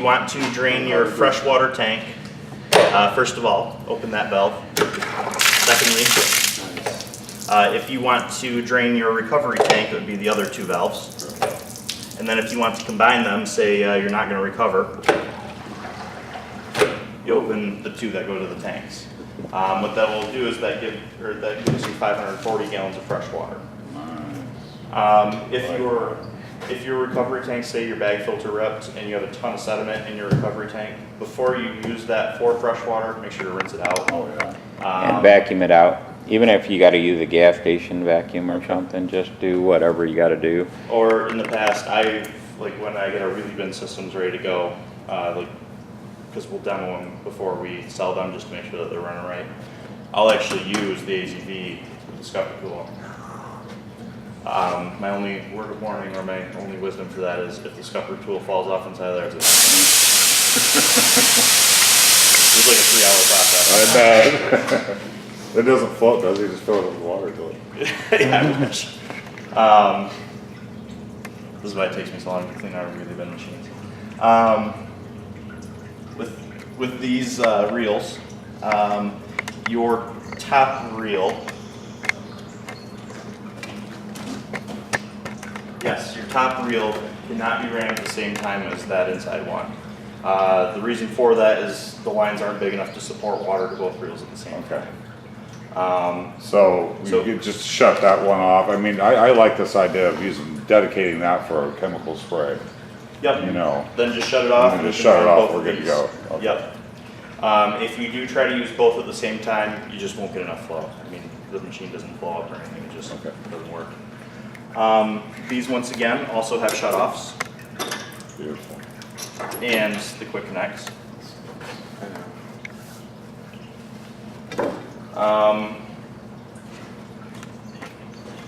you want to drain your freshwater tank, first of all, open that valve. Secondly, if you want to drain your recovery tank, it would be the other two valves. And then if you want to combine them, say you're not going to recover, you open the two that go to the tanks. What that will do is that gives you 540 gallons of fresh water. If your recovery tank, say your bag filter ripped and you have a ton of sediment in your recovery tank, before you use that for fresh water, make sure to rinse it out. Oh yeah. And vacuum it out. Even if you got to use a gas station vacuum or something, just do whatever you got to do. Or in the past, when I get our Wheelie bin systems ready to go, because we'll demo them before we sell them just to make sure that they're running right, I'll actually use the AZV with the scupper tool. My only word of warning or my only wisdom for that is if the scupper tool falls off inside of there, it's like a 3-hour process. I bet. It doesn't float, does it? You just fill it with water to it. Yeah, I wish. This is why it takes me so long to clean our Wheelie bin machines. With these reels, your top reel, yes, your top reel cannot be ran at the same time as that inside one. The reason for that is the lines aren't big enough to support water to both reels at the same time. So you could just shut that one off. I mean, I like this idea of dedicating that for a chemical spray. Yep. You know. Then just shut it off. And just shut it off, we're good to go. Okay. Yep. If you do try to use both at the same time, you just won't get enough flow. I mean, the machine doesn't flow up or anything, it just doesn't work. These, once again, also have shut-offs. Beautiful. And the quick connects.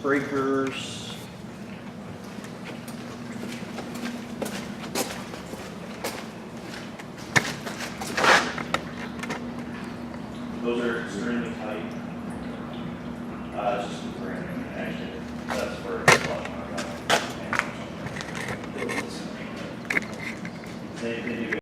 Breakers.